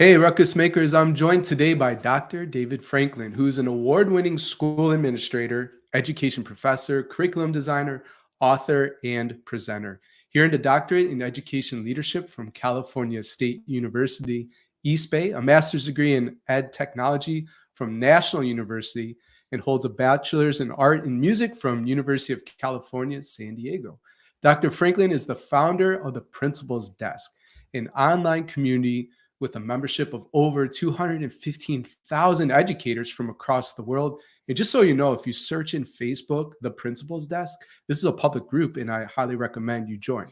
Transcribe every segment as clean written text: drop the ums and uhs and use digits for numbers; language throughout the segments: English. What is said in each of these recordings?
Hey, Ruckus Makers. I'm joined today by Dr. David Franklin, who's an award winning school administrator, education professor, curriculum designer, author, and presenter. He earned a doctorate in education leadership from California State University, East Bay, a master's degree in ed technology from National University, and holds a bachelor's in art and music from University of California, San Diego. Dr. Franklin is the founder of the Principal's Desk, an online community with a membership of over 215,000 educators from across the world. And just so you know, if you search in Facebook, the Principal's Desk, this is a public group, and I highly recommend you join.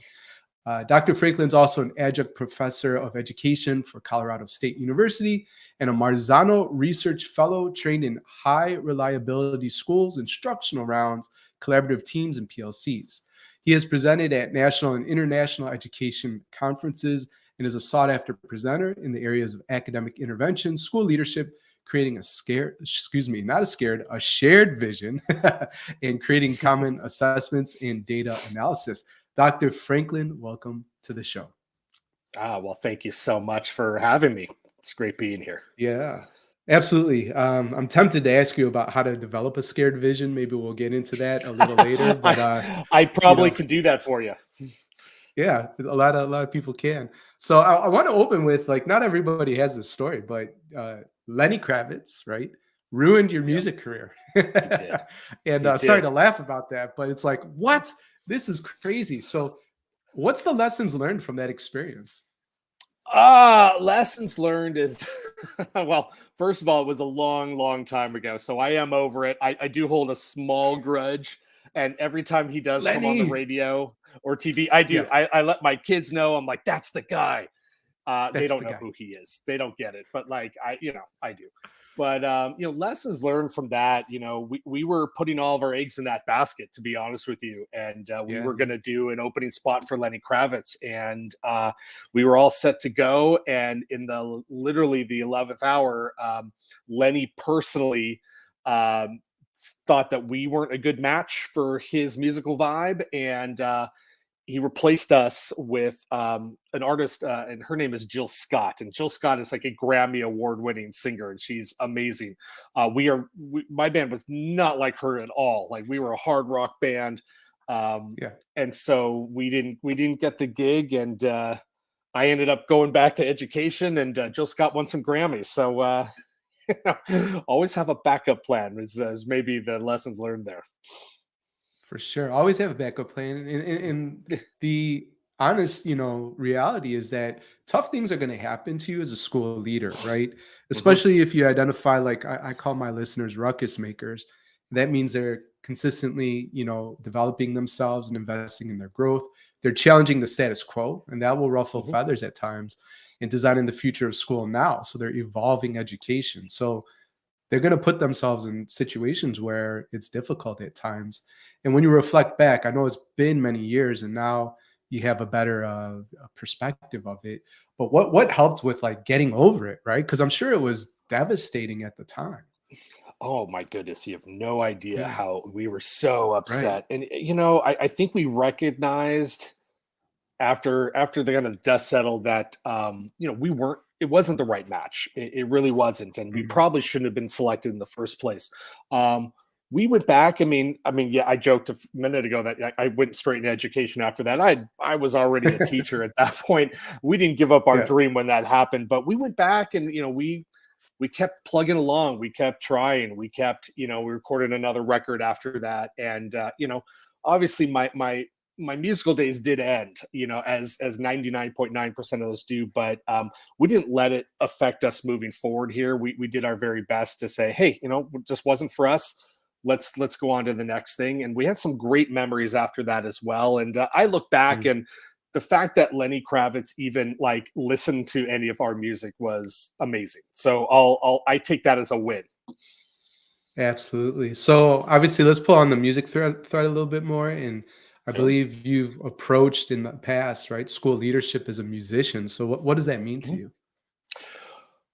Dr. Franklin's also an adjunct professor of education for Colorado State University and a Marzano Research Fellow trained in high reliability schools, instructional rounds, collaborative teams, and PLCs. He has presented at national and international education conferences and is a sought-after presenter in the areas of academic intervention, school leadership, creating a shared vision, and creating common assessments and data analysis. Dr. Franklin, welcome to the show. Well, thank you so much for having me. It's great being here. Yeah, absolutely. I'm tempted to ask you about how to develop a scared vision. Maybe we'll get into that a little later. But I probably can do that for you. Yeah, a lot of people can. So I want to open with, like, not everybody has this story, but Lenny Kravitz, right, ruined your music career. And sorry to laugh about that, but it's like, what? This is crazy. So what's the lessons learned from that experience? Lessons learned is, well, first of all, it was a long time ago, so I am over it. I do hold a small grudge, and every time he does come on the radio or TV, I do. Yeah. I let my kids know. I'm like, that's the guy. They don't know who he is. They don't get it. But like, I do. But lessons learned from that. We were putting all of our eggs in that basket, to be honest with you, and we were going to do an opening spot for Lenny Kravitz, and we were all set to go. And in literally the 11th hour, Lenny personally thought that we weren't a good match for his musical vibe, and he replaced us with an artist, and her name is Jill Scott. And Jill Scott is like a Grammy award-winning singer, and she's amazing. My band was not like her at all. Like, we were a hard rock band, and so we didn't get the gig, and I ended up going back to education, and Jill Scott won some Grammys. So always have a backup plan is maybe the lessons learned there. For sure. Always have a backup plan. And the honest, reality is that tough things are going to happen to you as a school leader, right? Especially if you identify, like I call my listeners ruckus makers. That means they're consistently, developing themselves and investing in their growth. They're challenging the status quo, and that will ruffle feathers at times, and designing the future of school now. So they're evolving education. So they're going to put themselves in situations where it's difficult at times. And when you reflect back, I know it's been many years, and now you have a better perspective of it. But what helped with, like, getting over it, right? Because I'm sure it was devastating at the time. Oh my goodness, you have no idea how we were so upset. Right. And I think we recognized after the kind of dust settled that it wasn't the right match. It really wasn't, and we probably shouldn't have been selected in the first place. We went back. I mean, yeah, I joked a minute ago that I went straight into education after that. I was already a teacher at that point. We didn't give up our dream when that happened, but we went back, and we kept plugging along. We kept trying. We kept, we recorded another record after that, and obviously my musical days did end, as 99.9% of those do, but we didn't let it affect us moving forward here. We did our very best to say, hey, it just wasn't for us. Let's go on to the next thing. And we had some great memories after that as well. And I look back, and the fact that Lenny Kravitz even listened to any of our music was amazing. So I take that as a win. Absolutely. So obviously, let's pull on the music thread a little bit more. And I believe you've approached in the past, right, school leadership as a musician. So what does that mean to you?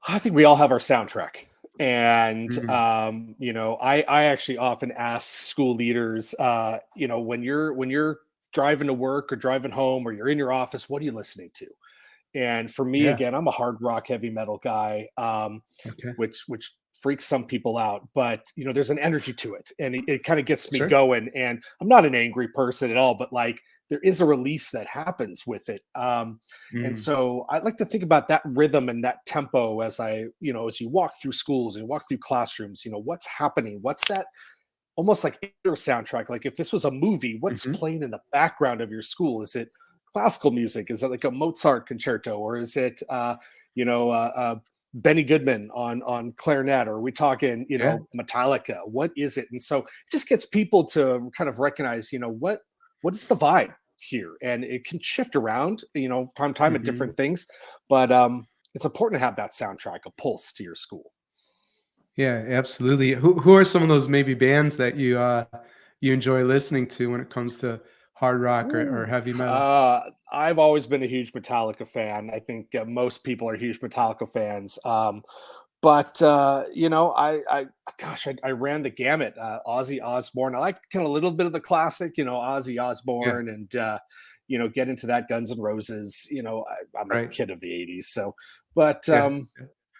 I think we all have our soundtrack. And, I actually often ask school leaders, when you're driving to work or driving home, or you're in your office, what are you listening to? And for me, Yeah. again, I'm a hard rock, heavy metal guy, Okay. which freaks some people out. But there's an energy to it, and it kind of gets me Sure. going. And I'm not an angry person at all, but like there is a release that happens with it. And Mm. so I like to think about that rhythm and that tempo as you walk through schools and you walk through classrooms. What's happening? What's that almost like inner soundtrack? Like if this was a movie, what's Mhm. playing in the background of your school? Is it classical music? Is it like a Mozart concerto, or is it you know uh, uh, Benny Goodman on clarinet? Or are we talking Yeah. Metallica? What is it? And so it just gets people to kind of recognize what is the vibe here, and it can shift around from time at Mhm. different things, but it's important to have that soundtrack, a pulse to your school. Yeah, absolutely. Who are some of those maybe bands that you enjoy listening to when it comes to hard rock or Ooh, heavy metal? I've always been a huge Metallica fan. I think most people are huge Metallica fans. But gosh, I ran the gamut. Ozzy Osbourne. I like kind of a little bit of the classic, Ozzy Yeah, Osbourne, and get into that Guns N' Roses. I'm a right. kid of the '80s, so. But Yeah,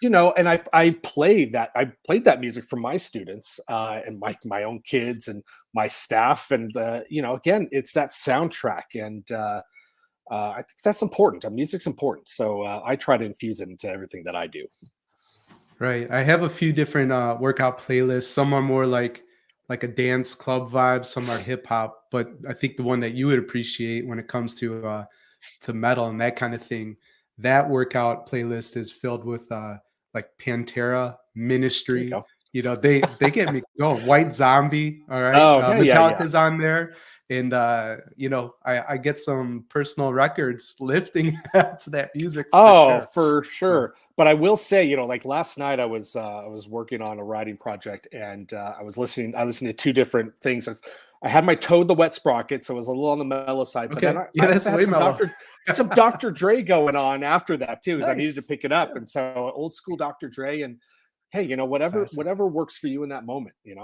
yeah. and I played that music for my students and my own kids and my staff, and again, it's that soundtrack, and I think that's important. Music's important, so I try to infuse it into everything that I do. Right. I have a few different workout playlists. Some are more like a dance club vibe, some are hip hop, but I think the one that you would appreciate when it comes to metal and that kind of thing, that workout playlist is filled with like Pantera, There you Ministry. go. They get me going. White Zombie, all right. Oh yeah, yeah, yeah. Metallica's on there. And I get some personal records lifting to that music for Oh, sure. for So sure. But I will say, like last night, I was working on a writing project, and I was listening. I listened to two different things. I had my Toad the Wet Sprocket, so it was a little on the mellow side. But then okay. I Yeah, also that's had way some mellow. Dr. Dre going on after that too, because I needed to Nice. pick it up. Yeah. And so old school Dr. Dre, and hey, whatever Classic. whatever works for you in that moment, it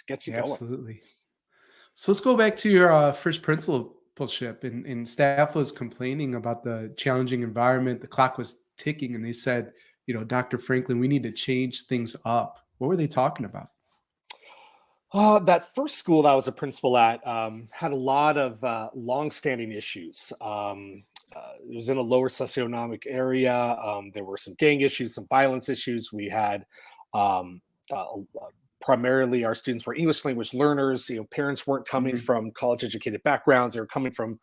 gets you Yeah, going. absolutely. So let's go back to your first principalship, and staff was complaining about the challenging environment. The clock was ticking, and they said, Dr. Franklin, we need to change things up. What were they talking about? That first school that I was a principal at had a lot of long-standing issues. It was in a lower socioeconomic area. There were some gang issues, some violence issues. We had um, primarily our students were English language learners. Parents weren't coming Mhm. from college-educated backgrounds. They were coming from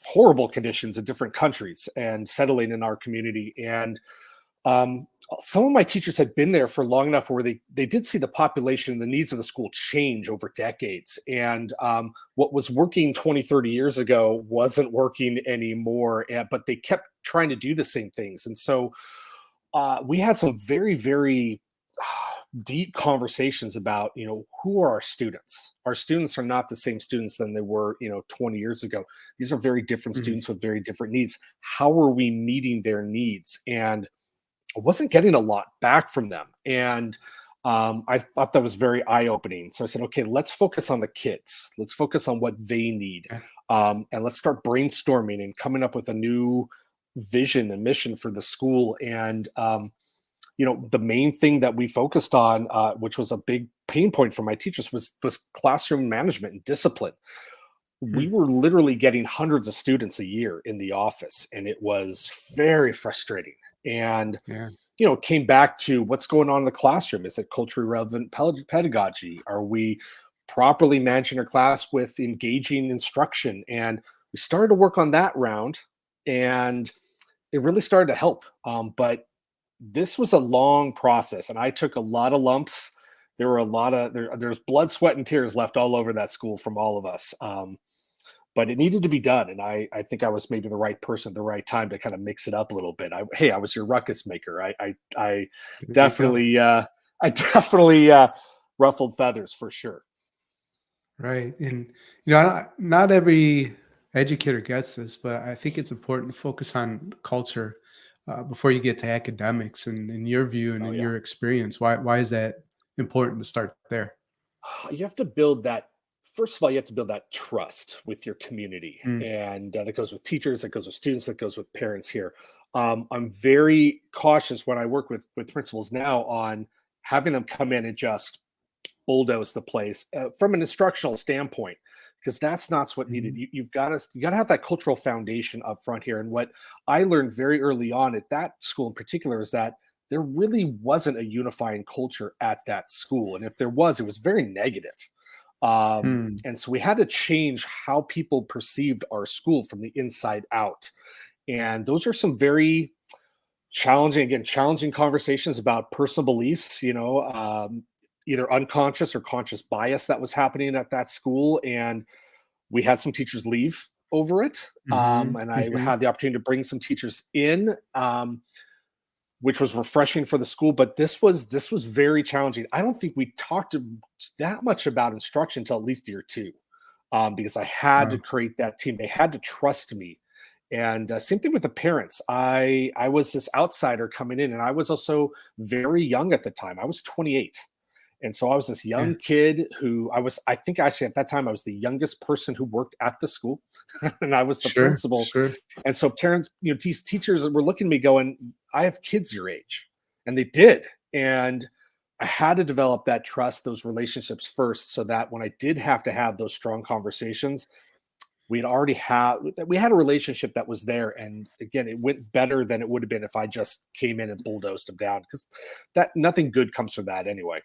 horrible conditions in different countries and settling in our community. And some of my teachers had been there for long enough where they did see the population and the needs of the school change over decades. And what was working 20, 30 years ago wasn't working anymore, but they kept trying to do the same things. And so we had some very, very deep conversations about who are our students are not the same students than they were 20 years ago. These are very different Mhm. students with very different needs. How are we meeting their needs? And I wasn't getting a lot back from them. And I thought that was very eye opening. So I said, okay, let's focus on the kids. Let's focus on what they need. Yeah. And let's start brainstorming and coming up with a new vision and mission for the school. And, the main thing that we focused on, which was a big pain point for my teachers, was classroom management and discipline. We Hmm. were literally getting hundreds of students a year in the office, and it was very frustrating. And Yeah. came back to what's going on in the classroom. Is it culturally relevant pedagogy? Are we properly managing our class with engaging instruction? And we started to work on that round, and it really started to help. But this was a long process, and I took a lot of lumps. There were a lot of there's blood, sweat, and tears left all over that school from all of us. But it needed to be done, and I think I was maybe the right person at the right time to kind of mix it up a little bit. I was your ruckus maker. I There you go. definitely I definitely ruffled feathers for sure. Right. And, not every educator gets this, but I think it's important to focus on culture before you get to academics. And in your view and Oh in yeah, your experience, why is that important to start there? you have to build that. First of all, you have to build that trust with your community, Mm, and that goes with teachers, that goes with students, that goes with parents here. I'm very cautious when I work with principals now on having them come in and just bulldoze the place from an instructional standpoint, because that's not what needed. mhm, You got to have that cultural foundation up front here. And what I learned very early on at that school in particular is that there really wasn't a unifying culture at that school, and if there was, it was very negative. mm, And so we had to change how people perceived our school from the inside out. And those are some very challenging conversations about personal beliefs, either unconscious or conscious bias that was happening at that school. And we had some teachers leave over it. mhm, And I mhm. had the opportunity to bring some teachers in, which was refreshing for the school. But this was very challenging. I don't think we talked that much about instruction until at least year two, because I had to Wow. create that team. They had to trust me. And same thing with the parents. I was this outsider coming in, and I was also very young at the time. I was 28. And so I was this Yeah. young kid who I think actually at that time I was the youngest person who worked at the school, and I was the Sure, principal. sure. And so parents, these teachers were looking at me going, I have kids your age. And they did. And I had to develop that trust, those relationships first, so that when I did have to have those strong conversations, we had a relationship that was there. And again, it went better than it would have been if I just came in and bulldozed them down, because that nothing good comes from that anyway.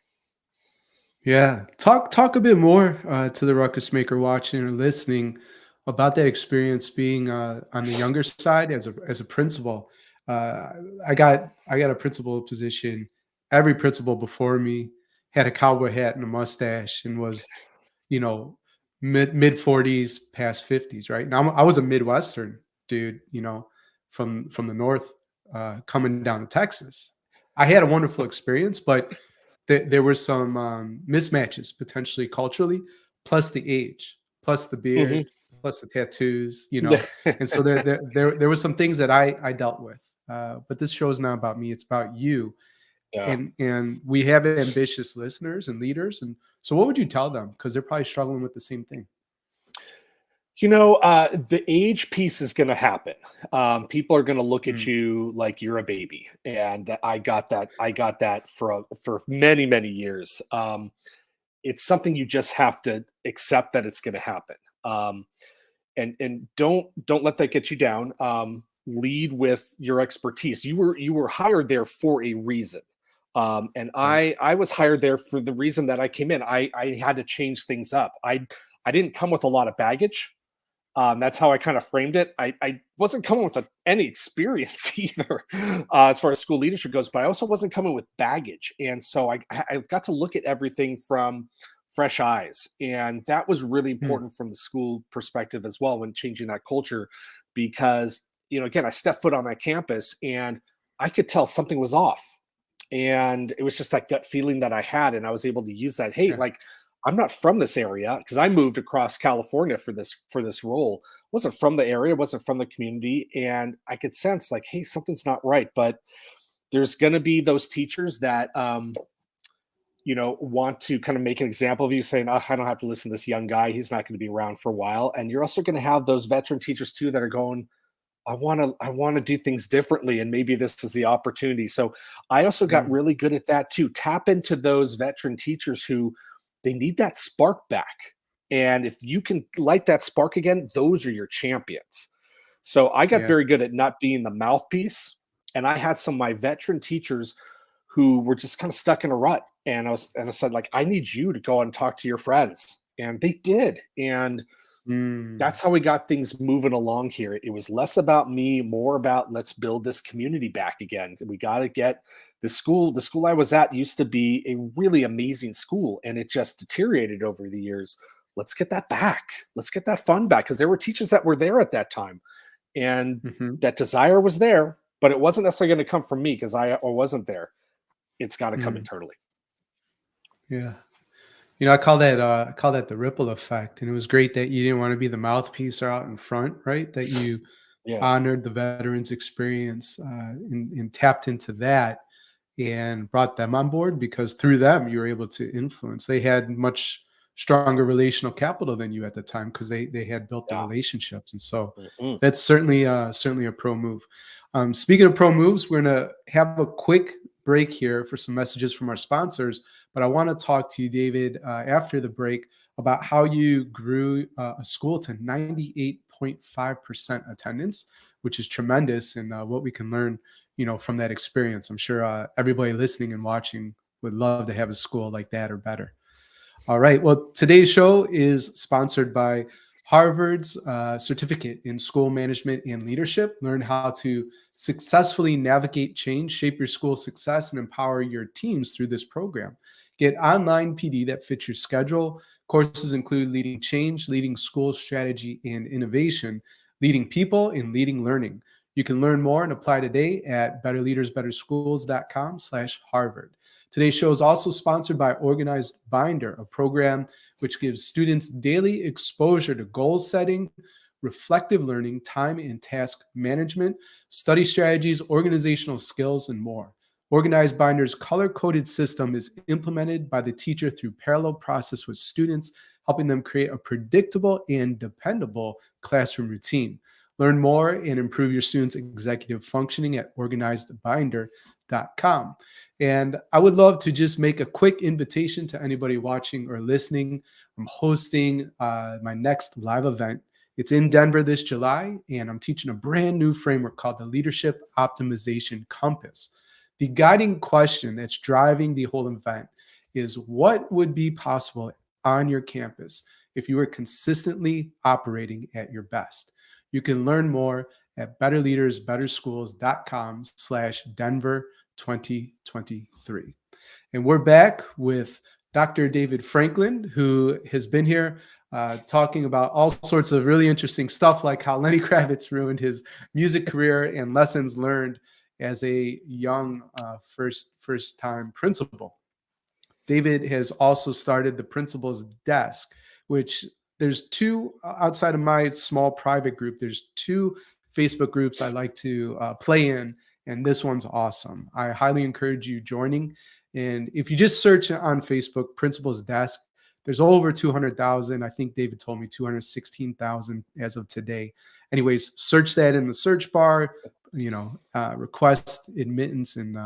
Yeah. Talk a bit more to the ruckus maker watching or listening about that experience being on the younger side as a principal. Uh, I got a principal position. Every principal before me had a cowboy hat and a mustache and was, you know, mid 40s, past 50s, right? Now I was a Midwestern dude, from the north, coming down to Texas. I had a wonderful experience, but there were some mismatches potentially culturally, plus the age, plus the Mhm. beard, plus the tattoos, and so there were some things that I dealt with. But this show is not about me; it's about you, Yeah. and we have ambitious listeners and leaders. And so what would you tell them, because they're probably struggling with the same thing? The age piece is going to happen. People are going to look at Mm, you like you're a baby, and I got that. I got that for many many years. It's something you just have to accept that it's going to happen. And don't let that get you down. Lead with your expertise. You were hired there for a reason. And right. I was hired there for the reason that I came in. I had to change things up. I didn't come with a lot of baggage. That's how I kind of framed it. I wasn't coming with any experience either, as far as school leadership goes, but I also wasn't coming with baggage. And so I got to look at everything from fresh eyes. And that was really Mm, important from the school perspective as well when changing that culture, because, again, I stepped foot on that campus and I could tell something was off. And it was just that gut feeling that I had. And I was able to use that. Hey, yeah. like, I'm not from this area, because I moved across California for this role. Wasn't from the area, wasn't from the community, and I could sense like, hey, something's not right. But there's going to be those teachers that want to kind of make an example of you, saying, oh, I don't have to listen to this young guy. He's not going to be around for a while. And you're also going to have those veteran teachers too that are going, I want to do things differently, and maybe this is the opportunity. So I also got Mm, really good at that too. Tap into those veteran teachers who they need that spark back. And if you can light that spark again, those are your champions. So I got yeah. very good at not being the mouthpiece. And I had some of my veteran teachers who were just kind of stuck in a rut. And I said, like, I need you to go and talk to your friends. And they did. And Mm, that's how we got things moving along here. It was less about me, more about let's build this community back again. We got to get the school I was at used to be a really amazing school, and it just deteriorated over the years. Let's get that back. Let's get that fun back, because there were teachers that were there at that time, and mhm, that desire was there, but it wasn't necessarily going to come from me because I wasn't there. It's got to come mm, internally. yeah. I call that the ripple effect. And it was great that you didn't want to be the mouthpiece or out in front, right? That you Yeah. honored the veterans' experience, and tapped into that and brought them on board, because through them you were able to influence. They had much stronger relational capital than you at the time because they had built the Yeah. relationships. And so Mhm. that's certainly a pro move. Speaking of pro moves, we're gonna have a quick break here for some messages from our sponsors. But I want to talk to you, David, after the break about how you grew a school to 98.5% attendance, which is tremendous, and what we can learn, from that experience. I'm sure everybody listening and watching would love to have a school like that or better. All right. Well, today's show is sponsored by Harvard's certificate in school management and leadership. Learn how to successfully navigate change, shape your school success, and empower your teams through this program. Get online PD that fits your schedule. Courses include leading change, leading school strategy and innovation, leading people, and leading learning. You can learn more and apply today at betterleadersbetterschools.com/Harvard. Today's show is also sponsored by Organized Binder, a program which gives students daily exposure to goal setting, reflective learning, time and task management, study strategies, organizational skills, and more. Organized Binder's color-coded system is implemented by the teacher through parallel process with students, helping them create a predictable and dependable classroom routine. Learn more and improve your students' executive functioning at organizedbinder.com. And I would love to just make a quick invitation to anybody watching or listening. I'm hosting my next live event. It's in Denver this July, and I'm teaching a brand new framework called the Leadership Optimization Compass. The guiding question that's driving the whole event is what would be possible on your campus if you were consistently operating at your best? You can learn more at betterleadersbetterschools.com/Denver 2023. And we're back with Dr. David Franklin, who has been here talking about all sorts of really interesting stuff, like how Lenny Kravitz ruined his music career and lessons learned as a young first-time principal. David has also started the Principal's Desk, which there's two outside of my small private group. There's two Facebook groups I like to play in, and this one's awesome. I highly encourage you joining. And if you just search on Facebook, Principal's Desk, there's over 200,000. I think David told me 216,000 as of today. Anyways, search that in the search bar, request admittance, and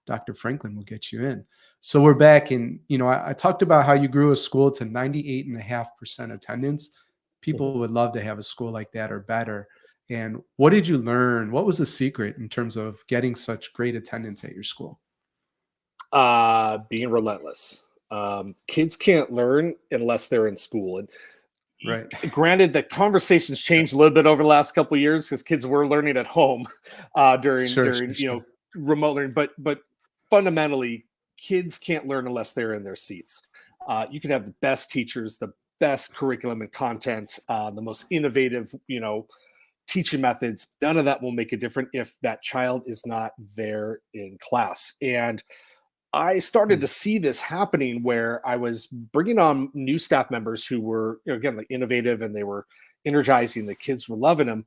Dr. Franklin will get you in. So we're back, and I talked about how you grew a school to 98.5% attendance. People would love to have a school like that or better. And what did you learn? What was the secret in terms of getting such great attendance at your school? Being relentless. Kids can't learn unless they're in school. And Right. granted, the conversations changed a little bit over the last couple of years because kids were learning at home during Sure. remote learning. But fundamentally, kids can't learn unless they're in their seats. You can have the best teachers, the best curriculum and content, the most innovative, teaching methods. None of that will make a difference if that child is not there in class. And I started to see this happening where I was bringing on new staff members who were, again, like innovative, and they were energizing. The kids were loving them,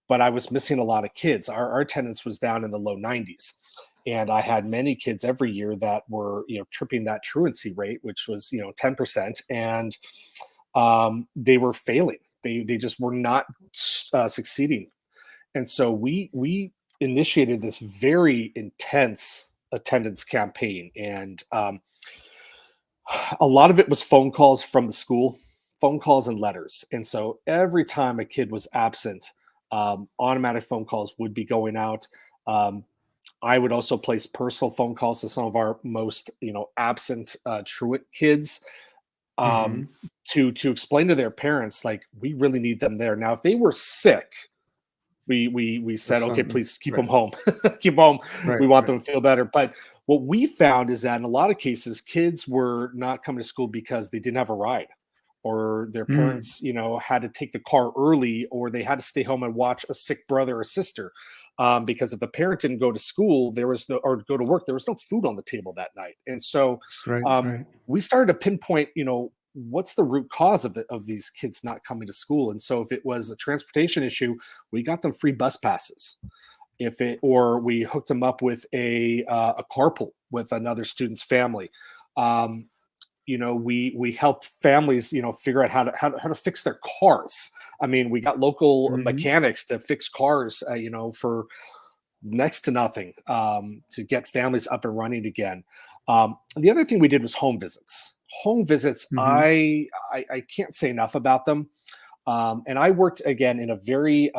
but I was missing a lot of kids. Our attendance was down in the low 90s. And I had many kids every year that were, tripping that truancy rate, which was, 10%. And they were failing. They just were not succeeding. And so we initiated this very intense attendance campaign, and a lot of it was phone calls from the school, phone calls and letters. And so every time a kid was absent, automatic phone calls would be going out. I would also place personal phone calls to some of our most absent truant kids, Mhm. to explain to their parents, like, we really need them there. Now if they were sick, we said, okay, please keep them home. Keep them home. We want them to feel better. But what we found is that in a lot of cases, kids were not coming to school because they didn't have a ride, or their parents, had to take the car early, or they had to stay home and watch a sick brother or sister. Because if the parent didn't go to school, or go to work, there was no food on the table that night. And so Right. we started to pinpoint, what's the root cause of these kids not coming to school. And so if it was a transportation issue, we got them free bus passes. Or we hooked them up with a carpool with another student's family. we help families, figure out how to fix their cars. I mean, we got local Mhm. mechanics to fix cars, for next to nothing, to get families up and running again. The other thing we did was home visits. Home visits, Mhm. I can't say enough about them. And I worked again in a very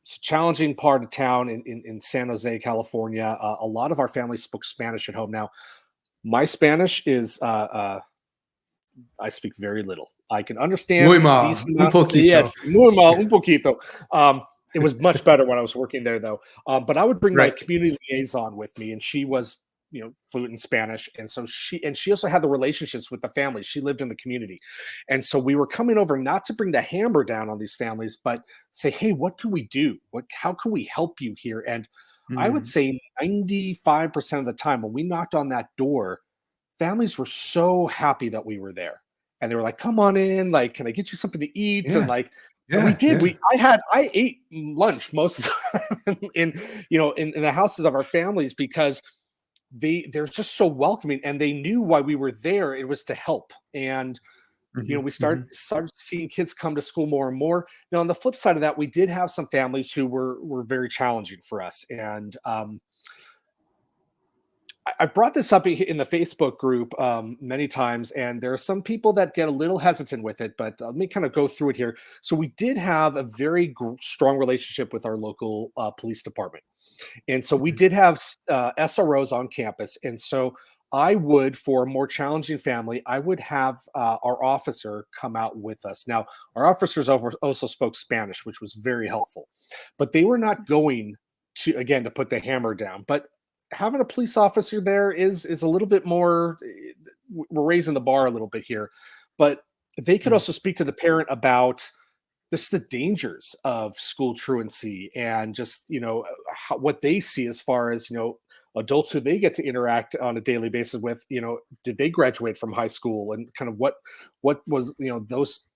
challenging part of town in San Jose, California. A lot of our families spoke Spanish at home. Now, my Spanish is I speak very little. I can Muy understand a mal, decent un amount. poquito. Yes, muy mal, Yeah. un poquito. It was much better when I was working there, though. But I would bring my Right. community liaison with me, and she was, fluent in Spanish, and so she also had the relationships with the families. She lived in the community, and so we were coming over not to bring the hammer down on these families, but say, hey, what can we do? How can we help you here? And I would Mm. say 95% of the time when we knocked on that door, families were so happy that we were there. And they were like, "Come on in, like, can I get you something to eat?" And Yeah. like, and we Yeah. did. Yeah. I ate lunch most of the time in the houses of our families because they're just so welcoming and they knew why we were there. It was to help. And Mhm. we started Mhm. started seeing kids come to school more and more. Now, on the flip side of that, we did have some families who were very challenging for us. And I brought this up in the Facebook group many times, and there are some people that get a little hesitant with it, but let me kind of go through it here. So, we did have a very strong relationship with our local police department. And so, we Mhm. did have SROs on campus. And so, I would, for a more challenging family, I would have our officer come out with us. Now, our officers also spoke Spanish, which was very helpful, but they were not going to, again, to put the hammer down. But having a police officer there is a little bit more, we're raising the bar a little bit here, but they could Mm. also speak to the parent about just the dangers of school truancy and just what they see as far as adults who they get to interact on a daily basis with. Did they graduate from high school, and kind of what was those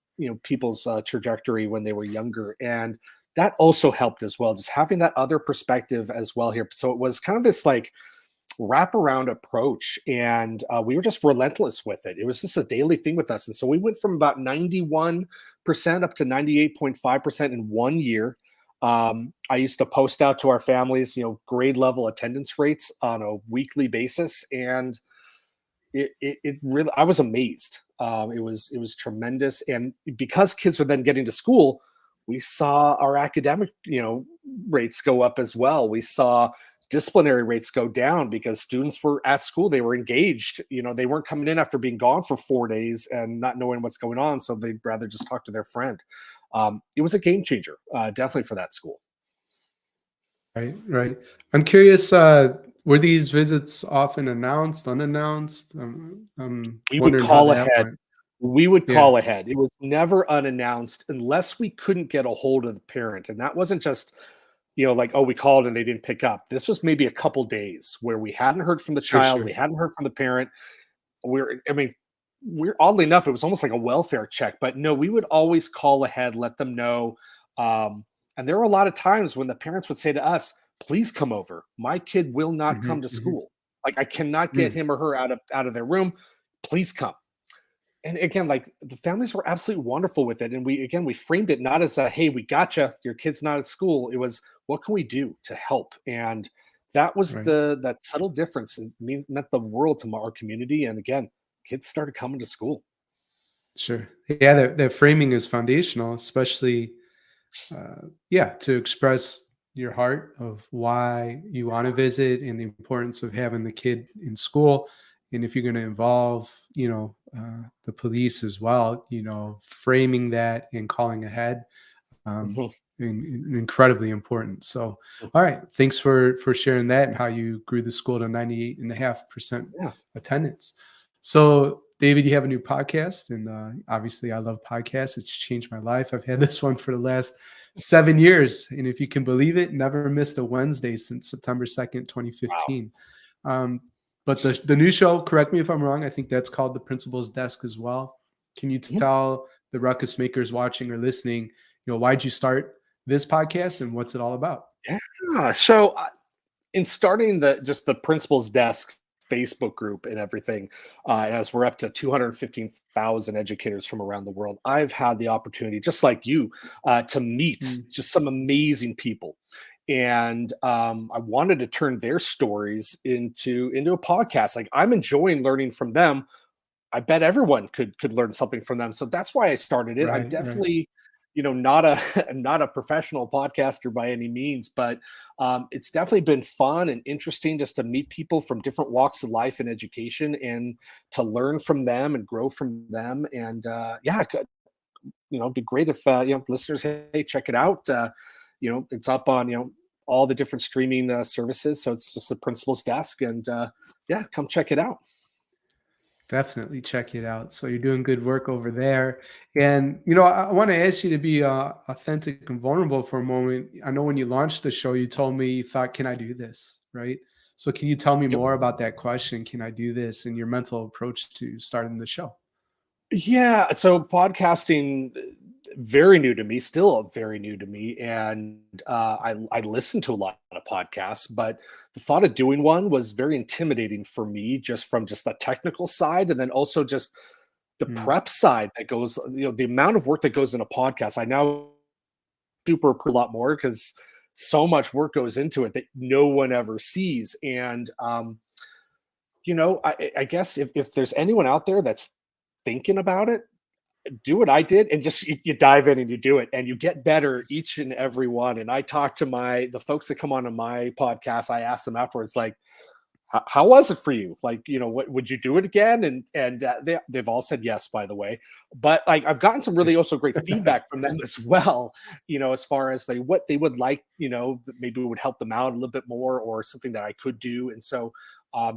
people's trajectory when they were younger. And that also helped as well, just having that other perspective as well here. So it was kind of this like wraparound approach, and we were just relentless with it. It was just a daily thing with us, and so we went from about 91% up to 98.5% in 1 year. I used to post out to our families, grade level attendance rates on a weekly basis, and it really, I was amazed. It was tremendous, and because kids were then getting to school, we saw our academic rates go up as well. We saw disciplinary rates go down because students were at school, they were engaged. They weren't coming in after being gone for 4 days and not knowing what's going on, so they'd rather just talk to their friend. It was a game changer, definitely, for that school. Right. Right. I'm curious. Were these visits often announced, unannounced? I'm We would wondering how call that ahead. went. We would Yeah. call ahead. It was never unannounced unless we couldn't get a hold of the parent. And that wasn't just, like, oh, we called and they didn't pick up. This was maybe a couple days where we hadn't heard from the Sure. child, Sure. we hadn't heard from the parent. I mean, we're oddly enough, it was almost like a welfare check, but no, we would always call ahead, let them know. And there were a lot of times when the parents would say to us, please come over. My kid will not come Mhm. to Mhm. school. Like, I cannot get Mm. him or her out of their room. Please come. And again, like, the families were absolutely wonderful with it. And we framed it not as a, hey, we gotcha, your kid's not at school. It was, what can we do to help? And that was Right. that subtle difference meant the world to our community. And again, kids started coming to school. Sure. Yeah. That framing is foundational, especially yeah, to express your heart of why you want to visit and the importance of having the kid in school. And if you're going to involve, the police as well, framing that and calling ahead, um, Mhm. incredibly important. So, all right, thanks for sharing that and how you grew the school to 98.5% Yeah. attendance. So, David, you have a new podcast, and obviously, I love podcasts. It's changed my life. I've had this one for the last 7 years, and if you can believe it, never missed a Wednesday since September 2nd, Wow. 2015. Um, but the new show, correct me if I'm wrong, I think that's called The Principal's Desk as well. Can you Mhm. tell the ruckus makers watching or listening, why'd you start this podcast and what's it all about? Yeah. So, in starting the principal's desk, Facebook group and everything, and as we're up to 215,000 educators from around the world, I've had the opportunity, just like you, to meet Mm, just some amazing people. And I wanted to turn their stories into a podcast. Like, I'm enjoying learning from them. I bet everyone could learn something from them. So that's why I started it. I'm right, right. definitely, not a not a professional podcaster by any means, but it's definitely been fun and interesting just to meet people from different walks of life and education, and to learn from them and grow from them. And yeah, it'd be great if listeners, hey, check it out. It's up on all the different streaming services. So it's just the principal's desk, and yeah, come check it out. Definitely check it out. So you're doing good work over there. And, I want to ask you to be authentic and vulnerable for a moment. I know when you launched the show, you told me you thought, can I do this? Right. So can you tell me Yep. more about that question? Can I do this? And your mental approach to starting the show? Yeah, so podcasting, very new to me, still very new to me, and I listen to a lot of podcasts, but the thought of doing one was very intimidating for me, just from just the technical side, and then also just the Mm, prep side that goes, the amount of work that goes in a podcast. I now super a lot more because so much work goes into it that no one ever sees, and I guess if there's anyone out there that's thinking about it, do what I did and just you dive in and you do it, and you get better each and every one. And I talk to the folks that come on to my podcast. I ask them afterwards, like, how was it for you? Like, what would you do it again? And they've all said yes, by the way. But like, I've gotten some really also great feedback from them as well. As far as what they would like, that maybe would help them out a little bit more, or something that I could do. And so,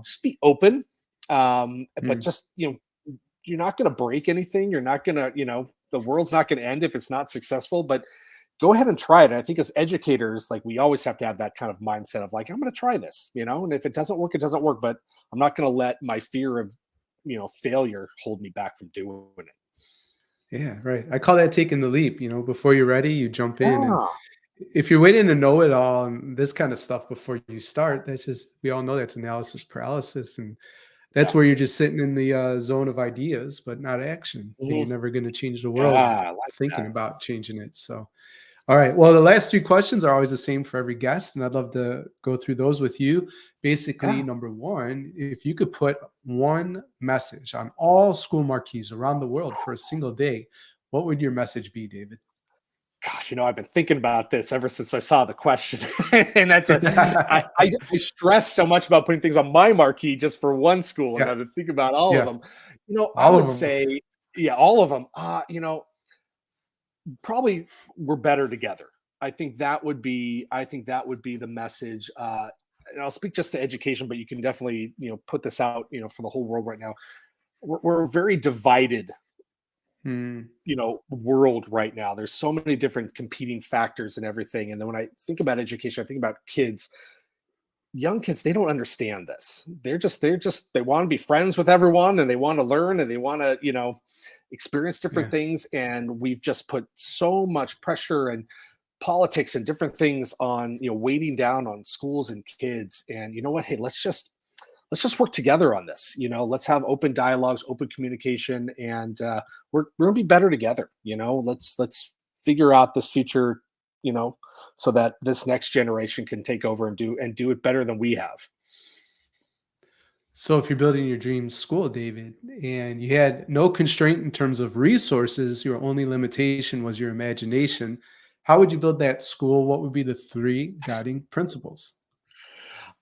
just be open. But mm. just you're not going to break anything. You're not going to, the world's not going to end if it's not successful, but go ahead and try it. And I think as educators, like, we always have to have that kind of mindset of like, I'm going to try this, and if it doesn't work, it doesn't work, but I'm not going to let my fear of, failure hold me back from doing it. Yeah, right. I call that taking the leap. Before you're ready, you jump in. And Yeah. if you're waiting to know it all and this kind of stuff before you start, that's just, we all know that's analysis paralysis. And that's Yeah. where you're just sitting in the zone of ideas, but not action. And you're Mhm. never going to change the Yeah. world I like thinking that. about changing it. So, all right. Well, the last three questions are always the same for every guest. And I'd love to go through those with you. Basically, Yeah. number one, if you could put one message on all school marquees around the world for a single day, what would your message be, David? Gosh, I've been thinking about this ever since I saw the question. And I stress so much about putting things on my marquee just for one school, and Yeah. I to think about all of Yeah. them. I All of would them. say, yeah, all of them. Probably, we're better together. I think that would be the message. And I'll speak just to education, but you can definitely, put this out, for the whole world right now. We're very divided, Hmm. world right now. There's so many different competing factors and everything. And then when I think about education, I think about kids, young kids. They don't understand this. They want to be friends with everyone, and they want to learn, and they want to, experience different Yeah. things. And we've just put so much pressure and politics and different things on, weighting down on schools and kids. And you know what? Hey, let's just work together on this. Let's have open dialogues, open communication, and we're gonna be better together. Let's figure out this future, you know, so that this next generation can take over and do it better than we have. So if you're building your dream school, David, and you had no constraint in terms of resources, your only limitation was your imagination, how would you build that school? What would be the three guiding principles?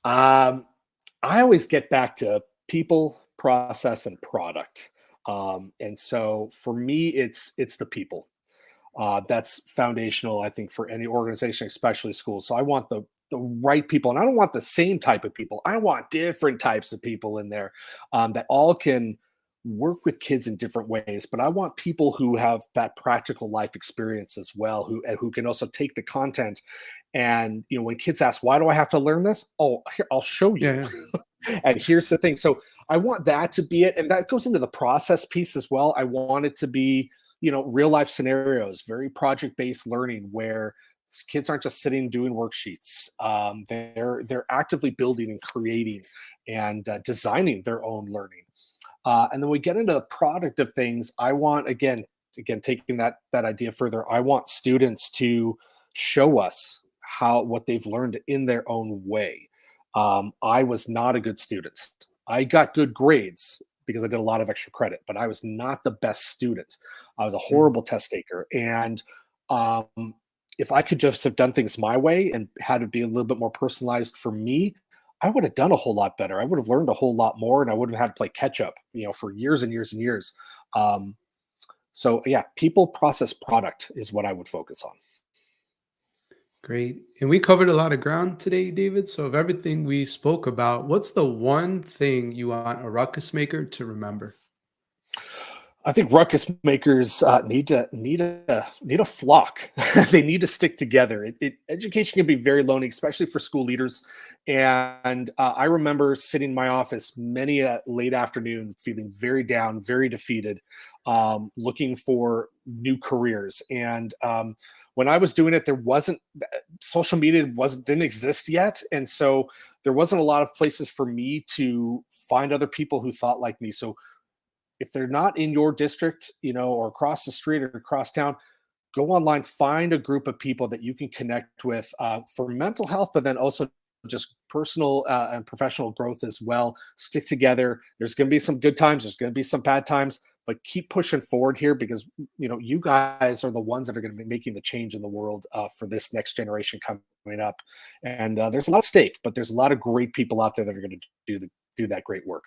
Um, I always get back to people, process, and product. And so for me, it's the people. That's foundational, I think, for any organization, especially schools. So I want the right people, and I don't want the same type of people. I want different types of people in there, that all can work with kids in different ways. But I want people who have that practical life experience as well, who can also take the content. And when kids ask, "Why do I have to learn this?" Oh, here, I'll show you. Yeah, yeah. And here's the thing. So I want that to be it. And that goes into the process piece as well. I want it to be, real life scenarios, very project based learning, where Kids aren't just sitting doing worksheets. They're actively building and creating and designing their own learning. And then we get into the product of things. I want, again, taking that idea further, I want students to show us what they've learned in their own way. I was not a good student. I got good grades because I did a lot of extra credit, but I was not the best student. I was a Mm. horrible test taker. And um, if I could just have done things my way and had it be a little bit more personalized for me, I would have done a whole lot better. I would have learned a whole lot more, and I wouldn't have had to play catch up, for years and years and years. So yeah, people, process, product is what I would focus on. Great. And we covered a lot of ground today, David. So, of everything we spoke about, what's the one thing you want a ruckus maker to remember? I think ruckus makers need a flock. They need to stick together. Education can be very lonely, especially for school leaders. And I remember sitting in my office many a late afternoon, feeling very down, very defeated, looking for new careers. And when I was doing it, there wasn't social media didn't exist yet, and so there wasn't a lot of places for me to find other people who thought like me. So if they're not in your district, or across the street or across town, go online, find a group of people that you can connect with for mental health, but then also just personal and professional growth as well. Stick together. There's going to be some good times. There's going to be some bad times, but keep pushing forward here because, you guys are the ones that are going to be making the change in the world for this next generation coming up. And there's a lot at stake, but there's a lot of great people out there that are going to do that great work.